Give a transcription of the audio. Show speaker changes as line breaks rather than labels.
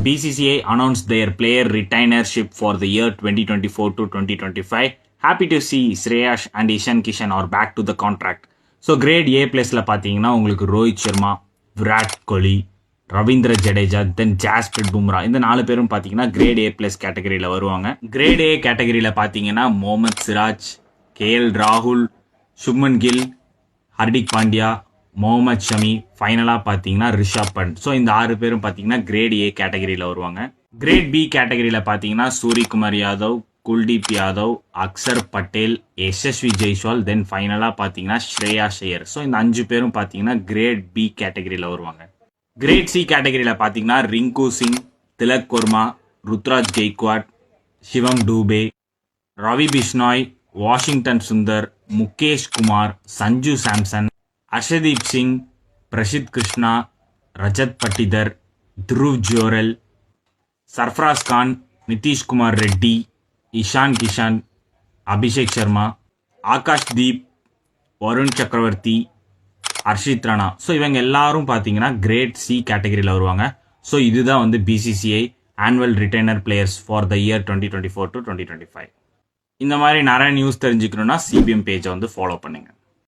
BCCI announced their player retainership for the year 2024 to 2025. Happy to see Shreyash and Ishan Kishan are back to the contract. So grade A பிளேஸில் பார்த்தீங்கன்னா உங்களுக்கு ரோஹித் சர்மா, விராட் கோலி, ரவீந்திர ஜடேஜா, தென் ஜாஸ்பிரிட் பும்ரா இந்த 4 பேரும் பார்த்தீங்கன்னா grade A plus கேட்டகரியில் வருவாங்க. Grade A கேட்டகரியில் பார்த்தீங்கன்னா முகமது சிராஜ், KL ராகுல், சுப்மன் கில், ஹர்திக் பாண்டியா, முகமது ஷமி, ஃபைனலாக பார்த்தீங்கன்னா ரிஷப் பண்ட். ஸோ இந்த 6 பேரும் பார்த்தீங்கன்னா கிரேட் ஏ கேட்டகரியில் வருவாங்க. கிரேட் பி கேட்டகரியில் பார்த்தீங்கன்னா சூரியகுமார் யாதவ், குல்தீப் யாதவ், அக்சர் பட்டேல், யசஸ்வி ஜெய்ஸ்வால், தென் ஃபைனலாக பார்த்தீங்கன்னா ஸ்ரேயாஸ் ஐயர். ஸோ இந்த 5 பேரும் பார்த்தீங்கன்னா கிரேட் பி கேட்டகரியில் வருவாங்க. கிரேட் சி கேட்டகரியில் பார்த்தீங்கன்னா ரிங்கு சிங், திலக் வர்மா, ருத்ராஜ் கெய்க்வாட், சிவம் டூபே, ரவி பிஷ்னாய், வாஷிங்டன் சுந்தர், முகேஷ் குமார், சஞ்சு சாம்சன், அர்ஷதீப் சிங், பிரசித் கிருஷ்ணா, ரஜத் பட்டிதர், த்ருவ் ஜோரல், சர்ஃப்ராஸ் கான், நிதிஷ்குமார் ரெட்டி, இஷான் கிஷான், அபிஷேக் சர்மா, ஆகாஷ் தீப், வருண் சக்கரவர்த்தி, ஹர்ஷித் ராணா. ஸோ இவங்க எல்லாரும் பார்த்தீங்கன்னா கிரேட் சி கேட்டகரியில் வருவாங்க. ஸோ இதுதான் வந்து BCCI annual retainer players for the year 2024 to 2025. இந்த மாதிரி நிறைய நியூஸ் தெரிஞ்சுக்கணும்னா CBM பேஜை வந்து ஃபாலோ பண்ணுங்கள்.